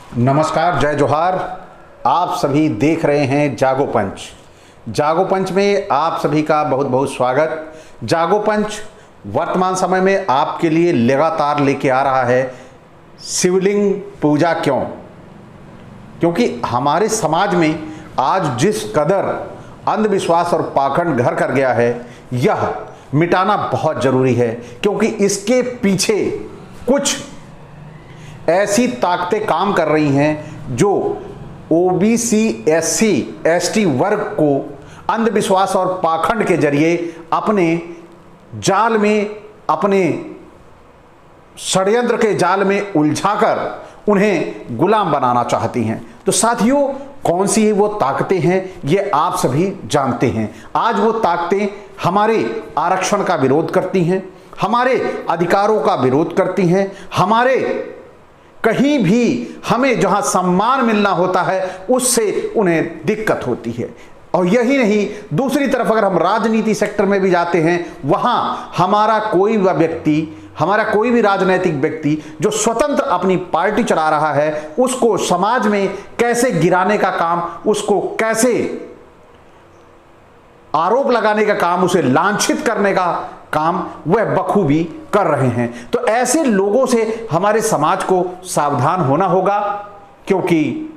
नमस्कार, जय जोहार। आप सभी देख रहे हैं जागो पंच। जागो पंच में आप सभी का बहुत बहुत स्वागत। जागो पंच वर्तमान समय में आपके लिए लगातार लेके आ रहा है शिवलिंग पूजा। क्योंकि हमारे समाज में आज जिस कदर अंधविश्वास और पाखंड घर कर गया है, यह मिटाना बहुत जरूरी है। क्योंकि इसके पीछे कुछ ऐसी ताकतें काम कर रही हैं जो ओबीसी, एससी, एसटी वर्ग को अंधविश्वास और पाखंड के जरिए अपने जाल में, अपने षड्यंत्र के जाल में उलझाकर उन्हें गुलाम बनाना चाहती हैं। तो साथियों, कौन सी वो ताकतें हैं ये आप सभी जानते हैं। आज वो ताकतें हमारे आरक्षण का विरोध करती हैं, हमारे अधिकारों का विरोध करती हैं, हमारे कहीं भी हमें जहां सम्मान मिलना होता है उससे उन्हें दिक्कत होती है। और यही नहीं, दूसरी तरफ अगर हम राजनीति सेक्टर में भी जाते हैं, वहां हमारा कोई भी राजनीतिक व्यक्ति जो स्वतंत्र अपनी पार्टी चला रहा है, उसको समाज में कैसे गिराने का काम, उसको कैसे आरोप लगाने का काम, उसे लांछित करने का काम वह बखूबी कर रहे हैं। तो ऐसे लोगों से हमारे समाज को सावधान होना होगा, क्योंकि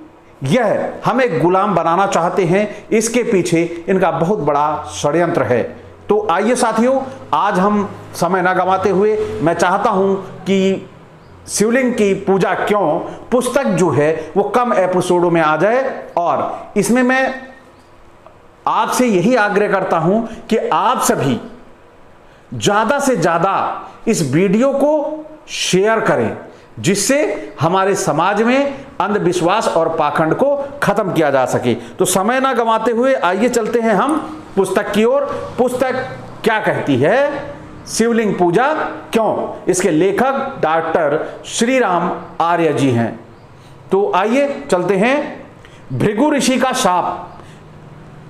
यह हमें गुलाम बनाना चाहते हैं। इसके पीछे इनका बहुत बड़ा षड्यंत्र है। तो आइए साथियों, आज हम समय ना गंवाते हुए, मैं चाहता हूं कि शिवलिंग की पूजा क्यों पुस्तक जो है वो कम एपिसोडों में आ जाए। और इसमें मैं आपसे यही आग्रह करता हूं कि आप सभी ज्यादा से ज्यादा इस वीडियो को शेयर करें, जिससे हमारे समाज में अंधविश्वास और पाखंड को खत्म किया जा सके। तो समय ना गंवाते हुए आइए चलते हैं हम पुस्तक की ओर। पुस्तक क्या कहती है, शिवलिंग पूजा क्यों। इसके लेखक डॉक्टर श्रीराम आर्य जी हैं। तो आइए चलते हैं। भृगु ऋषि का शाप,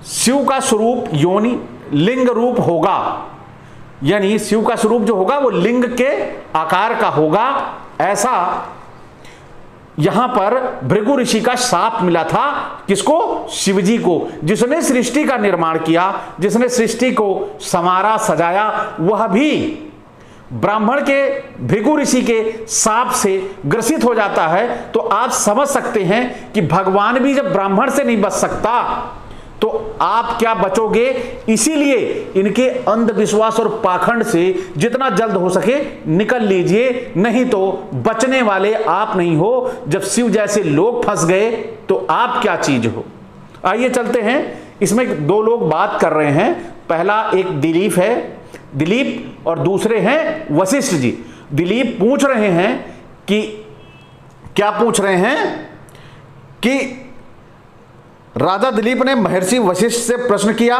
शिव का स्वरूप योनि लिंग रूप होगा, यानी शिव का स्वरूप जो होगा वो लिंग के आकार का होगा, ऐसा यहां पर भृगु ऋषि का शाप मिला था। किसको? शिव जी को, जिसने सृष्टि का निर्माण किया, जिसने सृष्टि को संवारा सजाया, वह भी ब्राह्मण के भृगु ऋषि के शाप से ग्रसित हो जाता है। तो आप समझ सकते हैं कि भगवान भी जब ब्राह्मण से नहीं बच सकता तो आप क्या बचोगे। इसीलिए इनके अंधविश्वास और पाखंड से जितना जल्द हो सके निकल लीजिए, नहीं तो बचने वाले आप नहीं हो। जब शिव जैसे लोग फंस गए तो आप क्या चीज हो। आइए चलते हैं। इसमें दो लोग बात कर रहे हैं। पहला एक दिलीप और दूसरे हैं वशिष्ठ जी। दिलीप पूछ रहे हैं कि क्या पूछ रहे हैं कि राजा दिलीप ने महर्षि वशिष्ठ से प्रश्न किया,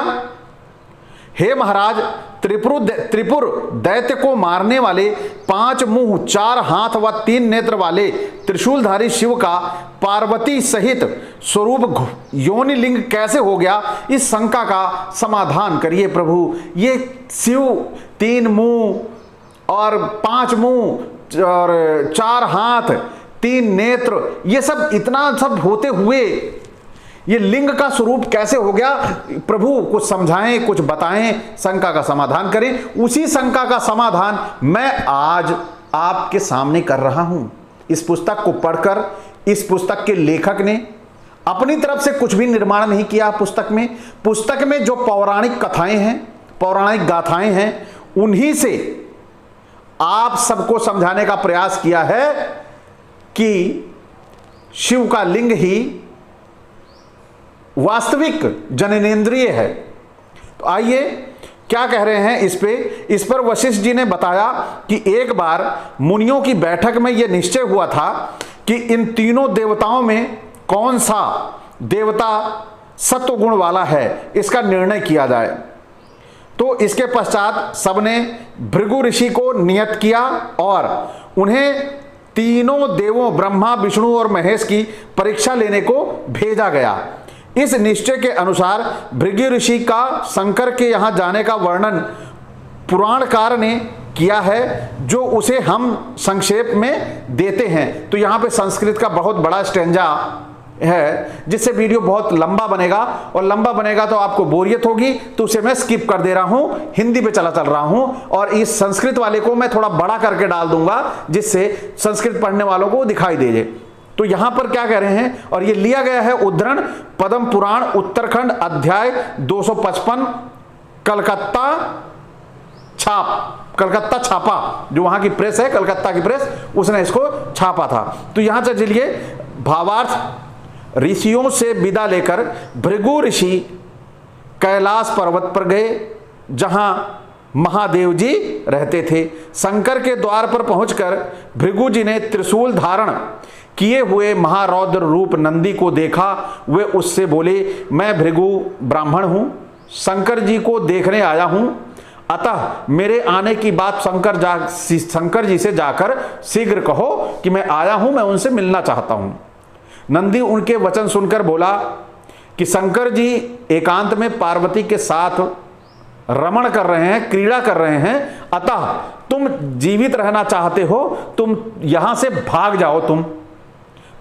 हे महाराज, त्रिपुर दैत्य को मारने वाले 5 मुंह 4 हाथ व 3 नेत्र वाले त्रिशूलधारी शिव का पार्वती सहित स्वरूप योनि लिंग कैसे हो गया। इस शंका का समाधान करिए प्रभु। ये शिव 3 मुंह और 5 मुंह और 4 हाथ 3 नेत्र, ये सब इतना सब होते हुए ये लिंग का स्वरूप कैसे हो गया। प्रभु कुछ समझाएं, कुछ बताएं, शंका का समाधान करें। उसी शंका का समाधान मैं आज आपके सामने कर रहा हूं। इस पुस्तक को पढ़कर इस पुस्तक के लेखक ने अपनी तरफ से कुछ भी निर्माण नहीं किया। पुस्तक में जो पौराणिक कथाएं हैं, पौराणिक गाथाएं हैं, उन्हीं से आप सबको समझाने का प्रयास किया है कि शिव का लिंग ही वास्तविक जननेंद्रिय है। तो आइए क्या कह रहे हैं इस पर वशिष्ठ जी ने बताया कि एक बार मुनियों की बैठक में यह निश्चय हुआ था कि इन तीनों देवताओं में कौन सा देवता सत्व गुण वाला है, इसका निर्णय किया जाए। तो इसके पश्चात सबने भृगु ऋषि को नियत किया और उन्हें तीनों देवों ब्रह्मा, विष्णु और महेश की परीक्षा लेने को भेजा गया। इस निश्चय के अनुसार भृगु ऋषि का शंकर के यहां जाने का वर्णन पुराणकार ने किया है, जो उसे हम संक्षेप में देते हैं। तो यहां पे संस्कृत का बहुत बड़ा स्टैंजा है, जिससे वीडियो बहुत लंबा बनेगा, और लंबा बनेगा तो आपको बोरियत होगी, तो उसे मैं स्किप कर दे रहा हूं, हिंदी पे चल रहा हूं, और इस संस्कृत वाले को मैं थोड़ा बड़ा करके डाल दूंगा, जिससे संस्कृत पढ़ने वालों को दिखाई दे। तो यहां पर क्या कह रहे हैं, और ये लिया गया है उद्धरण पद्म पुराण उत्तराखंड अध्याय 255 कलकत्ता छापा, जो वहां की प्रेस है, कलकत्ता की प्रेस, उसने इसको छापा था। तो यहां से चलिए भावार्थ। ऋषियों से विदा लेकर भृगु ऋषि कैलाश पर्वत पर गए, जहां महादेव जी रहते थे। शंकर के द्वार पर पहुंचकर भृगु जी ने त्रिशूल धारण किए हुए महारौद्र रूप नंदी को देखा। वे उससे बोले, मैं भृगु ब्राह्मण हूं, शंकर जी को देखने आया हूं, अतः मेरे आने की बात शंकर जी से जाकर शीघ्र कहो कि मैं आया हूं, मैं उनसे मिलना चाहता हूं। नंदी उनके वचन सुनकर बोला कि शंकर जी एकांत में पार्वती के साथ रमण कर रहे हैं, क्रीड़ा कर रहे हैं, अतः तुम जीवित रहना चाहते हो, तुम यहां से भाग जाओ, तुम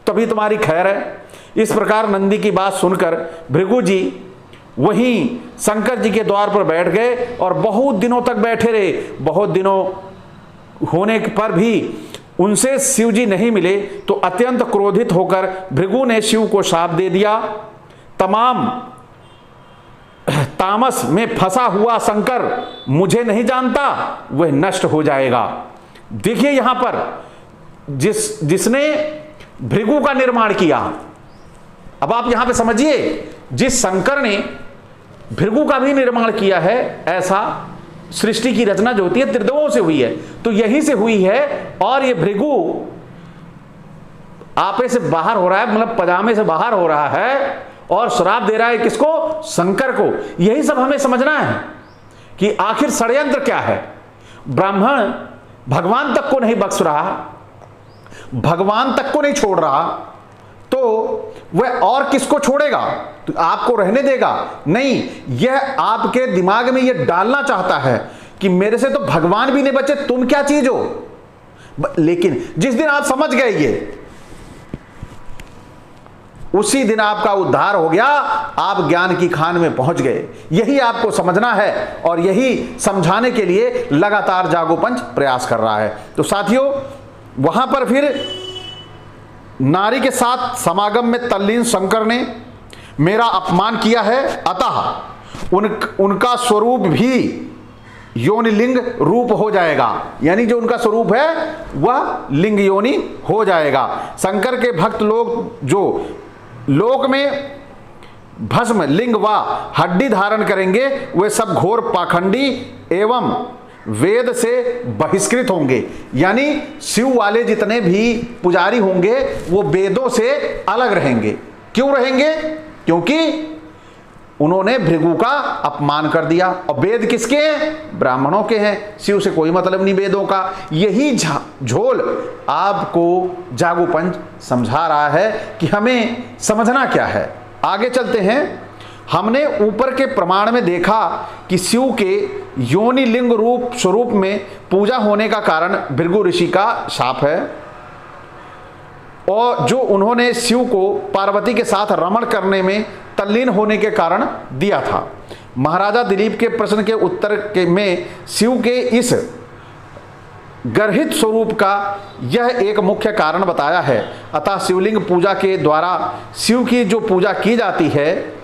तभी तुम्हारी खैर है। इस प्रकार नंदी की बात सुनकर भृगु जी वहीं शंकर जी के द्वार पर बैठ गए और बहुत दिनों तक बैठे रहे। बहुत दिनों होने पर भी उनसे शिव जी नहीं मिले, तो अत्यंत क्रोधित होकर भृगु ने शिव को शाप दे दिया। तमाम तामस में फंसा हुआ शंकर मुझे नहीं जानता, वह नष्ट हो जाएगा। देखिए यहां पर जिसने भृगु का निर्माण किया, अब आप यहां पे समझिए, जिस शंकर ने भृगु का भी निर्माण किया है, ऐसा सृष्टि की रचना जो होती है त्रिदेवों से हुई है, तो यहीं से हुई है। और ये भृगु आपे से बाहर हो रहा है, मतलब पजामे से बाहर हो रहा है, और श्राप दे रहा है किसको? शंकर को। यही सब हमें समझना है कि आखिर षड्यंत्र क्या है। ब्राह्मण भगवान तक को नहीं बख्श रहा, भगवान तक को नहीं छोड़ रहा, तो वह और किसको छोड़ेगा? तो आपको रहने देगा? नहीं, यह आपके दिमाग में यह डालना चाहता है कि मेरे से तो भगवान भी नहीं बचे, तुम क्या चीज हो। लेकिन जिस दिन आप समझ गए ये, उसी दिन आपका उद्धार हो गया, आप ज्ञान की खान में पहुंच गए। यही आपको समझना है, और यही समझाने के लिए लगातार जागोपंच प्रयास कर रहा है। तो साथियों, वहां पर फिर नारी के साथ समागम में तल्लीन शंकर ने मेरा अपमान किया है, अतः उनका स्वरूप भी योनिलिंग रूप हो जाएगा। यानी जो उनका स्वरूप है वह लिंग योनि हो जाएगा। शंकर के भक्त लोग जो लोक में भस्म लिंग व हड्डी धारण करेंगे, वे सब घोर पाखंडी एवं वेद से बहिष्कृत होंगे। यानी शिव वाले जितने भी पुजारी होंगे वो वेदों से अलग रहेंगे। क्यों रहेंगे? क्योंकि उन्होंने भृगु का अपमान कर दिया। और वेद किसके हैं? ब्राह्मणों के हैं। शिव से कोई मतलब नहीं वेदों का। यही झोल आपको जागोपंच समझा रहा है कि हमें समझना क्या है। आगे चलते हैं। हमने ऊपर के प्रमाण में देखा कि शिव के योनि लिंग रूप स्वरूप में पूजा होने का कारण भृगु ऋषि का शाप है, और जो उन्होंने शिव को पार्वती के साथ रमण करने में तल्लीन होने के कारण दिया था। महाराजा दिलीप के प्रश्न के उत्तर में शिव के इस गर्हित स्वरूप का यह एक मुख्य कारण बताया है। अतः शिवलिंग पूजा के द्वारा शिव की जो पूजा की जाती है,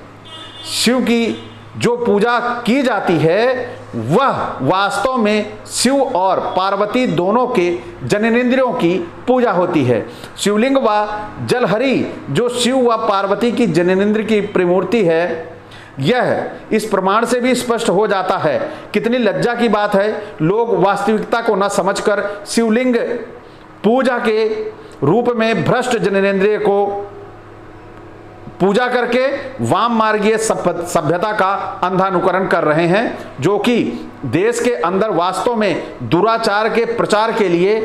शिव की जो पूजा की जाती है वह वास्तव में शिव और पार्वती दोनों के जननेंद्रियों की पूजा होती है। शिवलिंग व जलहरी जो शिव व पार्वती की जननेंद्र की त्रिमूर्ति है, यह इस प्रमाण से भी स्पष्ट हो जाता है। कितनी लज्जा की बात है, लोग वास्तविकता को न समझकर शिवलिंग पूजा के रूप में भ्रष्ट जननेंद्रिय को पूजा करके वाम मार्गीय सभ्यता का अंधानुकरण कर रहे हैं, जो कि देश के अंदर वास्तव में दुराचार के प्रचार के लिए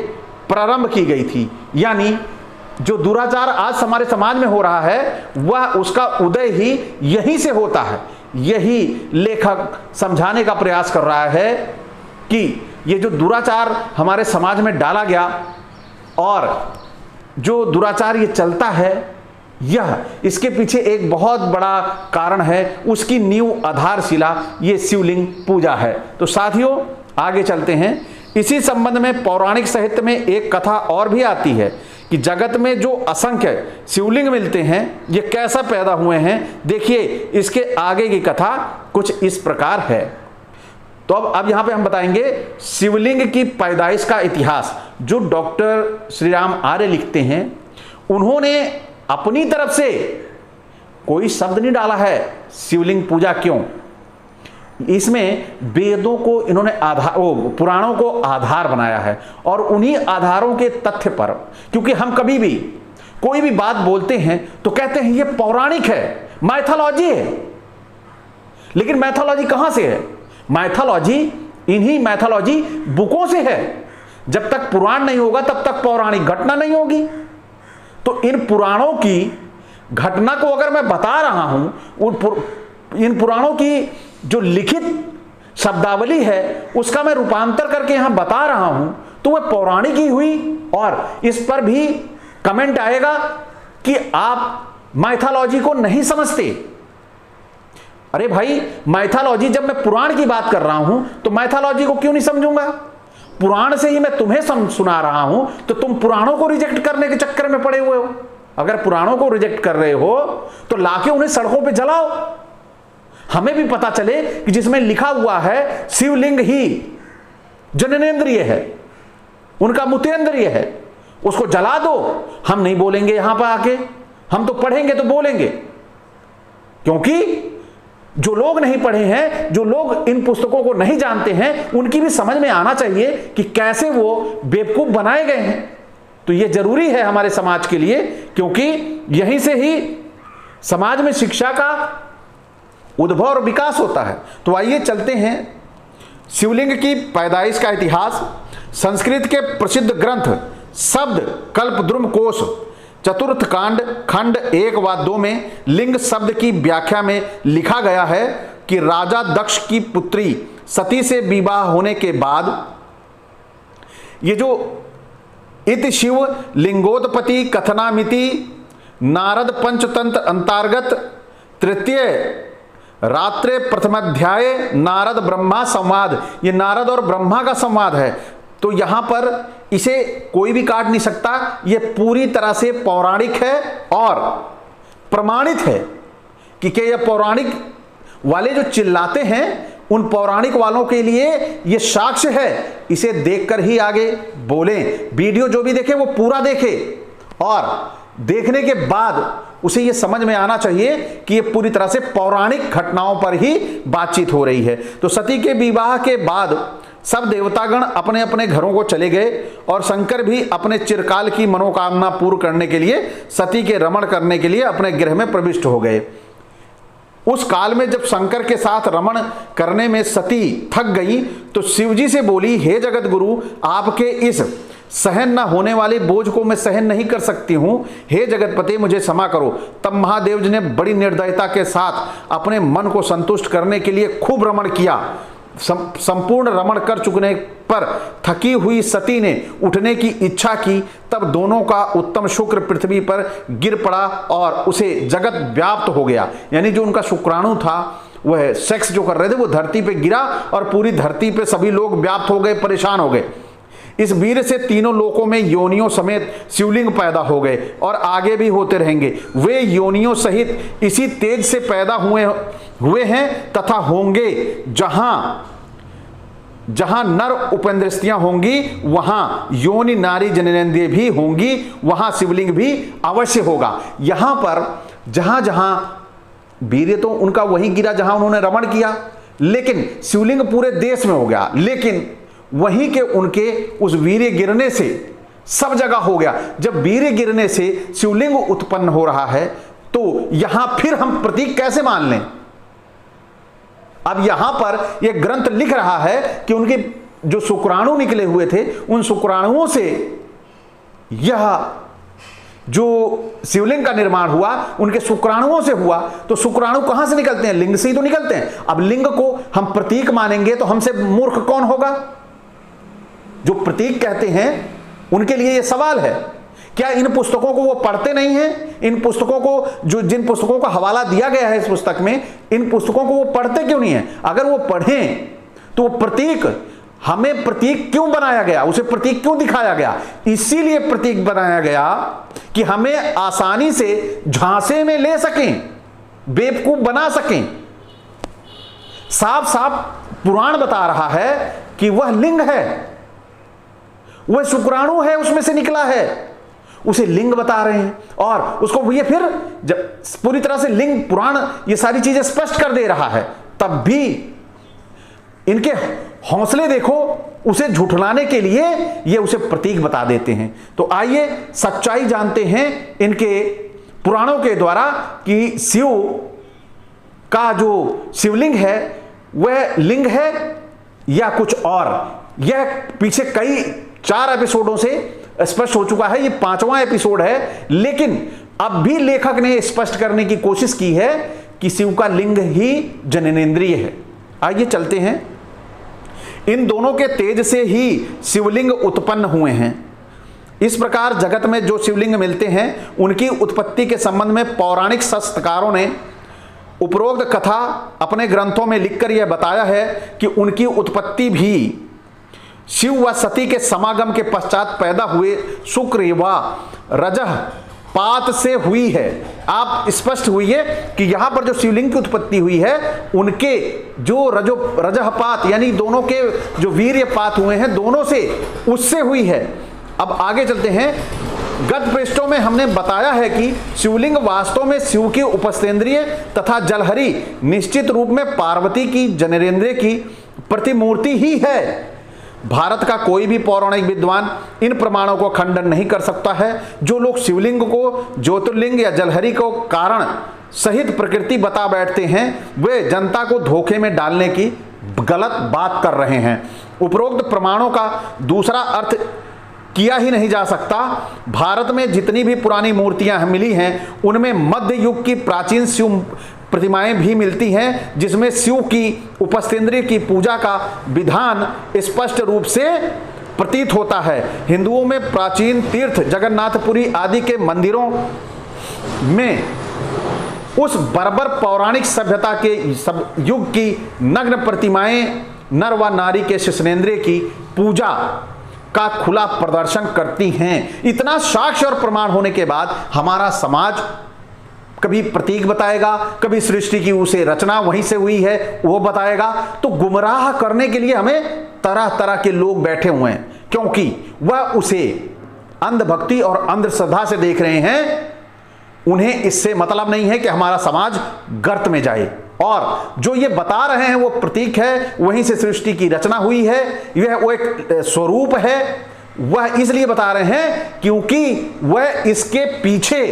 प्रारंभ की गई थी। यानी जो दुराचार आज हमारे समाज में हो रहा है वह उसका उदय ही यहीं से होता है। यही लेखक समझाने का प्रयास कर रहा है कि ये जो दुराचार हमारे समाज में डाला गया और जो दुराचार ये चलता है, यह इसके पीछे एक बहुत बड़ा कारण है, उसकी नींव आधारशिला ये शिवलिंग पूजा है। तो साथियों आगे चलते हैं। इसी संबंध में पौराणिक साहित्य में एक कथा और भी आती है कि जगत में जो असंख्य शिवलिंग मिलते हैं ये कैसा पैदा हुए हैं। देखिए इसके आगे की कथा कुछ इस प्रकार है। तो अब यहां पे हम बताएंगे शिवलिंग की पैदाइश का इतिहास। जो डॉक्टर श्री राम आर्य लिखते हैं, उन्होंने अपनी तरफ से कोई शब्द नहीं डाला है शिवलिंग पूजा क्यों। इसमें वेदों को इन्होंने पुराणों को आधार बनाया है और उन्हीं आधारों के तथ्य पर, क्योंकि हम कभी भी कोई भी बात बोलते हैं तो कहते हैं ये पौराणिक है, माइथोलॉजी है। लेकिन मैथोलॉजी कहां से है? मैथोलॉजी इन्हीं मैथोलॉजी बुकों से है। जब तक पुराण नहीं होगा तब तक पौराणिक घटना नहीं होगी। तो इन पुराणों की घटना को अगर मैं बता रहा हूं, इन पुराणों की जो लिखित शब्दावली है उसका मैं रूपांतर करके यहां बता रहा हूं, तो वह पौराणिक ही हुई। और इस पर भी कमेंट आएगा कि आप माइथोलॉजी को नहीं समझते। अरे भाई, माइथोलॉजी, जब मैं पुराण की बात कर रहा हूं तो माइथोलॉजी को क्यों नहीं समझूंगा? पुराण से ही मैं तुम्हें सुना रहा हूं तो तुम पुराणों को रिजेक्ट करने के चक्कर में पड़े हुए हो। अगर पुराणों को रिजेक्ट कर रहे हो तो लाके उन्हें सड़कों पे जलाओ। हमें भी पता चले कि जिसमें लिखा हुआ है शिवलिंग ही जननेंद्रिय है, उनका मुतेंद्रिय है, उसको जला दो। हम नहीं बोलेंगे यहां पर आके, हम तो पढ़ेंगे तो बोलेंगे, क्योंकि जो लोग नहीं पढ़े हैं, जो लोग इन पुस्तकों को नहीं जानते हैं, उनकी भी समझ में आना चाहिए कि कैसे वो बेवकूफ बनाए गए हैं। तो ये जरूरी है हमारे समाज के लिए, क्योंकि यहीं से ही समाज में शिक्षा का उद्भव और विकास होता है। तो आइए चलते हैं शिवलिंग की पैदाइश का इतिहास। संस्कृत के प्रसिद्ध ग्रंथ शब्द कल्पद्रुम कोश चतुर्थ कांड खंड 1 व 2 में लिंग शब्द की व्याख्या में लिखा गया है कि राजा दक्ष की पुत्री सती से विवाह होने के बाद, ये जो इति शिव लिंगोत्पत्ति कथनामिति नारद पंचतंत्र अंतर्गत तृतीय रात्रे प्रथमाध्याय नारद ब्रह्मा संवाद, ये नारद और ब्रह्मा का संवाद है। तो यहां पर इसे कोई भी काट नहीं सकता, ये पूरी तरह से पौराणिक है और प्रमाणित है कि यह पौराणिक वाले जो चिल्लाते हैं उन पौराणिक वालों के लिए ये साक्ष्य है। इसे देखकर ही आगे बोलें। वीडियो जो भी देखे वो पूरा देखे और देखने के बाद उसे ये समझ में आना चाहिए कि ये पूरी तरह से पौराणिक घटनाओं पर ही बातचीत हो रही है। तो सती के विवाह के बाद सब देवतागण अपने अपने घरों को चले गए और शंकर भी अपने चिरकाल की मनोकामना पूर्ण करने के लिए सती के रमण करने के लिए अपने गृह में प्रविष्ट हो गए। उस काल में जब शंकर के साथ रमण करने में सती थक गई तो शिवजी से बोली, हे जगत गुरु, आपके इस सहन न होने वाले बोझ को मैं सहन नहीं कर सकती हूं, हे जगतपति मुझे क्षमा करो। तब महादेव जी ने बड़ी निर्दयता के साथ अपने मन को संतुष्ट करने के लिए खूब रमण किया। संपूर्ण रमण कर चुकने पर थकी हुई सती ने उठने की इच्छा की। तब दोनों का उत्तम शुक्र पृथ्वी पर गिर पड़ा और उसे जगत व्याप्त हो गया। यानी जो उनका शुक्राणु था, वह सेक्स जो कर रहे थे, वो धरती पे गिरा और पूरी धरती पे सभी लोग व्याप्त हो गए, परेशान हो गए। इस वीर से तीनों लोकों में योनियों समेत शिवलिंग पैदा हो गए और आगे भी होते रहेंगे। वे योनियों सहित इसी तेज से पैदा हुए हैं तथा होंगे। जहां जहां नर उपेंद्रियां होंगी वहां योनि नारी जननेंद्रिय भी होंगी, वहां शिवलिंग भी अवश्य होगा। यहां पर जहां जहां वीर्य तो उनका वहीं गिरा जहां उन्होंने रमण किया, लेकिन शिवलिंग पूरे देश में हो गया। लेकिन वहीं के उनके उस वीर्य गिरने से सब जगह हो गया। जब वीर्य गिरने से शिवलिंग उत्पन्न हो रहा है तो यहां फिर हम प्रतीक कैसे मान लें? अब यहां पर यह ग्रंथ लिख रहा है कि उनके जो शुक्राणु निकले हुए थे, उन शुक्राणुओं से यह जो शिवलिंग का निर्माण हुआ उनके शुक्राणुओं से हुआ। तो शुक्राणु कहां से निकलते हैं? लिंग से ही तो निकलते हैं। अब लिंग को हम प्रतीक मानेंगे तो हमसे मूर्ख कौन होगा? जो प्रतीक कहते हैं उनके लिए यह सवाल है, क्या इन पुस्तकों को वो पढ़ते नहीं हैं? इन पुस्तकों को, जो जिन पुस्तकों का हवाला दिया गया है इस पुस्तक में, इन पुस्तकों को वो पढ़ते क्यों नहीं है? अगर वो पढ़ें तो वो प्रतीक, हमें प्रतीक क्यों बनाया गया, उसे प्रतीक क्यों दिखाया गया? इसीलिए प्रतीक बनाया गया कि हमें आसानी से झांसे में ले सकें, बेवकूफ बना सकें। साफ साफ पुराण बता रहा है कि वह लिंग है, वह शुक्राणु है, उसमें से निकला है, उसे लिंग बता रहे हैं। और उसको ये फिर जब पूरी तरह से लिंग, पुराण ये सारी चीजें स्पष्ट कर दे रहा है, तब भी इनके हौसले देखो, उसे झुठलाने के लिए ये उसे प्रतीक बता देते हैं। तो आइए सच्चाई जानते हैं इनके पुराणों के द्वारा कि शिव का जो शिवलिंग है वह लिंग है या कुछ और। यह पीछे कई 4 एपिसोडों से स्पष्ट हो चुका है, ये 5वां एपिसोड है, लेकिन अब भी लेखक ने स्पष्ट करने की कोशिश की है कि शिव का लिंग ही जननेंद्रिय है। आइए चलते हैं। इन दोनों के तेज से ही शिवलिंग उत्पन्न हुए हैं। इस प्रकार जगत में जो शिवलिंग मिलते हैं उनकी उत्पत्ति के संबंध में पौराणिक शास्त्रकारों ने उपरोक्त कथा अपने ग्रंथों में लिखकर यह बताया है कि उनकी उत्पत्ति भी शिव व सती के समागम के पश्चात पैदा हुए शुक्र व रजह पात से हुई है। आप स्पष्ट हुई है कि यहां पर जो शिवलिंग की उत्पत्ति हुई है उनके जो रजहपात यानी दोनों के जो वीर्यपात हुए हैं दोनों से, उससे हुई है। अब आगे चलते हैं। गत पृष्ठों में हमने बताया है कि शिवलिंग वास्तव में शिव की उपस्थेंद्रिय तथा जलहरी निश्चित रूप में पार्वती की जननेंद्रिय की प्रतिमूर्ति ही है। भारत का कोई भी पौराणिक विद्वान इन प्रमाणों को खंडन नहीं कर सकता है। जो लोग शिवलिंग को ज्योतिर्लिंग या जलहरी को कारण सहित प्रकृति बता बैठते हैं वे जनता को धोखे में डालने की गलत बात कर रहे हैं। उपरोक्त प्रमाणों का दूसरा अर्थ किया ही नहीं जा सकता। भारत में जितनी भी पुरानी मूर्तियां मिली हैं उनमें मध्य युग की प्राचीन शिव प्रतिमाएं भी मिलती हैं जिसमें शिव की उपस्थेंद्रिय की पूजा का विधान स्पष्ट रूप से प्रतीत होता है। हिंदुओं में प्राचीन तीर्थ जगन्नाथपुरी आदि के मंदिरों में उस बर्बर पौराणिक सभ्यता के युग की नग्न प्रतिमाएं नर व नारी के शिश्नेंद्रिय की पूजा का खुला प्रदर्शन करती हैं। इतना साक्ष्य और प्रमाण होने के बाद हमारा समाज कभी प्रतीक बताएगा, कभी सृष्टि की उसे रचना वहीं से हुई है वो बताएगा। तो गुमराह करने के लिए हमें तरह तरह के लोग बैठे हुए हैं, क्योंकि वह उसे अंधभक्ति और अंधश्रद्धा से देख रहे हैं। उन्हें इससे मतलब नहीं है कि हमारा समाज गर्त में जाए, और जो ये बता रहे हैं वो प्रतीक है, वहीं से सृष्टि की रचना हुई है, यह वो एक स्वरूप है। वह इसलिए बता रहे हैं क्योंकि वह इसके पीछे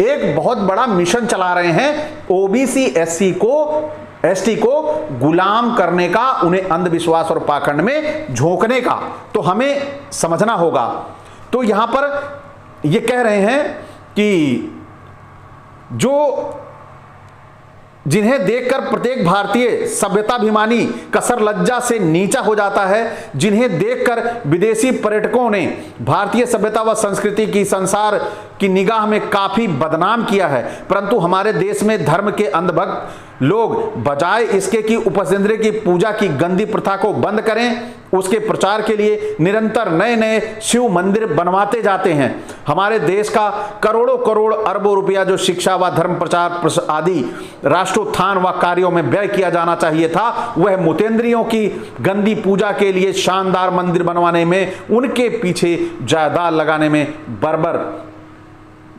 एक बहुत बड़ा मिशन चला रहे हैं, ओबीसी एसटी को गुलाम करने का, उन्हें अंधविश्वास और पाखंड में झोंकने का। तो हमें समझना होगा। तो यहां पर ये कह रहे हैं कि जो जिन्हें देखकर प्रत्येक भारतीय सभ्यताभिमानी कसर लज्जा से नीचा हो जाता है, जिन्हें देखकर विदेशी पर्यटकों ने भारतीय सभ्यता व संस्कृति की संसार की निगाह में काफी बदनाम किया है, परंतु हमारे देश में धर्म के अंधभक्त लोग बजाय इसके कि उपस्थेंद्रिय की पूजा की गंदी प्रथा को बंद करें, उसके प्रचार के लिए निरंतर नए नए शिव मंदिर बनवाते जाते हैं। हमारे देश का करोड़ों करोड़ अरबों रुपया जो शिक्षा व धर्म प्रचार आदि राष्ट्रोत्थान व कार्यों में व्यय किया जाना चाहिए था, वह मुतेंद्रियों की गंदी पूजा के लिए शानदार मंदिर बनवाने में, उनके पीछे जायदाद लगाने में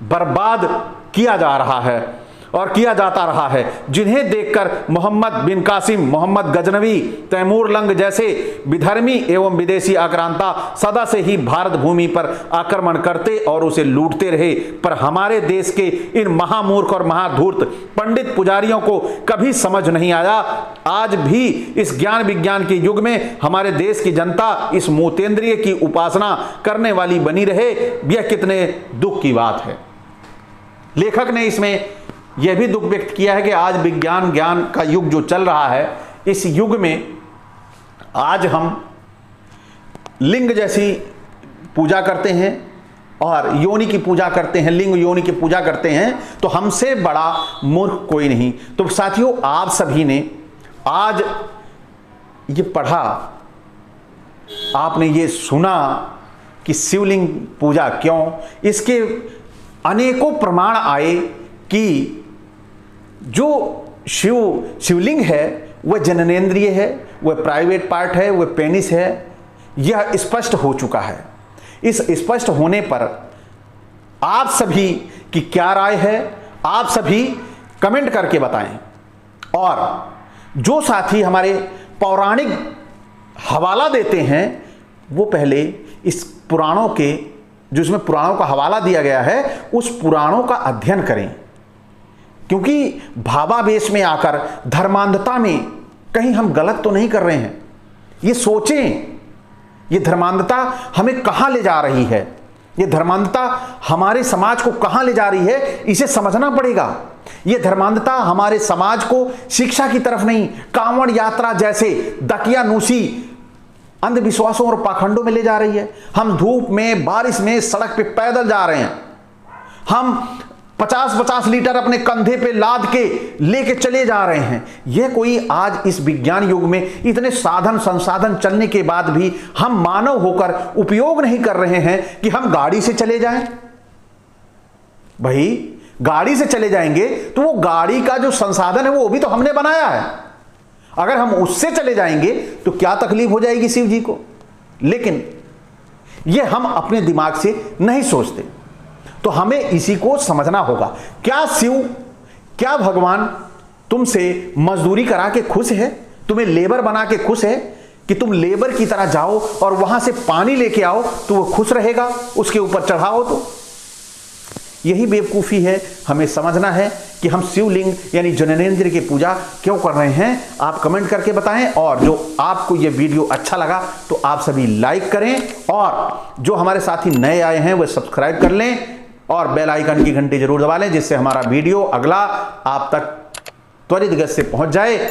बर्बाद किया जा रहा है और किया जाता रहा है। जिन्हें देखकर मोहम्मद बिन कासिम, मोहम्मद गजनवी, तैमूर लंग जैसे विधर्मी एवं विदेशी आक्रांता सदा से ही भारत भूमि पर आक्रमण करते और उसे लूटते रहे, पर हमारे देश के इन महामूर्ख और महाधूर्त पंडित पुजारियों को कभी समझ नहीं आया। आज भी इस ज्ञान विज्ञान के युग में हमारे देश की जनता इस मोतेंद्रिय की उपासना करने वाली बनी रहे। यह कितने दुख की बात है। लेखक ने इसमें यह भी दुख व्यक्त किया है कि आज विज्ञान ज्ञान का युग जो चल रहा है, इस युग में आज हम लिंग जैसी पूजा करते हैं और योनि की पूजा करते हैं, लिंग योनि की पूजा करते हैं, तो हमसे बड़ा मूर्ख कोई नहीं। तो साथियों, आप सभी ने आज ये पढ़ा, आपने ये सुना कि शिवलिंग पूजा क्यों, इसके अनेकों प्रमाण आए कि जो शिवलिंग है वह जननेंद्रिय है, वह प्राइवेट पार्ट है, वह पेनिस है। यह स्पष्ट हो चुका है। इस स्पष्ट होने पर आप सभी की क्या राय है, आप सभी कमेंट करके बताएं। और जो साथी हमारे पौराणिक हवाला देते हैं वो पहले इस पुराणों के, जो इसमें पुराणों का हवाला दिया गया है, उस पुराणों का अध्ययन करें। क्योंकि भावावेश में आकर धर्मांधता में कहीं हम गलत तो नहीं कर रहे हैं। ये सोचें, ये धर्मांधता हमें कहां ले जा रही है, ये धर्मांधता हमारे समाज को कहां ले जा रही है, इसे समझना पड़ेगा। ये धर्मांधता हमारे समाज को शिक्षा की तरफ नहीं, कांवड़ यात्रा जैसे दकियानूसी अंधविश्वासों और पाखंडों में ले जा रही है। हम धूप में, बारिश में, सड़क पे पैदल जा रहे हैं। हम 50-50 लीटर अपने कंधे पे लाद के लेके चले जा रहे हैं। यह कोई आज इस विज्ञान युग में इतने साधन संसाधन चलने के बाद भी हम मानव होकर उपयोग नहीं कर रहे हैं कि हम गाड़ी से चले जाएं। भाई, गाड़ी से चले जाएंगे तो वो गाड़ी का जो संसाधन है वो भी तो हमने बनाया है। अगर हम उससे चले जाएंगे तो क्या तकलीफ हो जाएगी शिव जी को। लेकिन यह हम अपने दिमाग से नहीं सोचते, तो हमें इसी को समझना होगा। क्या शिव, क्या भगवान तुमसे मजदूरी करा के खुश है, तुम्हें लेबर बना के खुश है कि तुम लेबर की तरह जाओ और वहां से पानी लेके आओ तो वो खुश रहेगा, उसके ऊपर चढ़ाओ? तो यही बेवकूफ़ी है। हमें समझना है कि हम शिवलिंग यानी जननेंद्रिय की पूजा क्यों कर रहे हैं। आप कमेंट करके बताएं, और जो आपको ये वीडियो अच्छा लगा तो आप सभी लाइक करें, और जो हमारे साथी नए आए हैं वह सब्सक्राइब कर लें और बेल आइकन की घंटी जरूर दबा लें, जिससे हमारा वीडियो अगला आप तक त्वरित गति से पहुंच जाए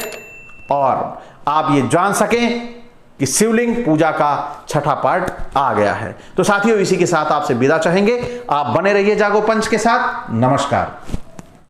और आप ये जान सकें कि शिवलिंग पूजा का छठा पार्ट आ गया है। तो साथियों, इसी के साथ आपसे विदा चाहेंगे। आप बने रहिए जागो पंच के साथ। नमस्कार।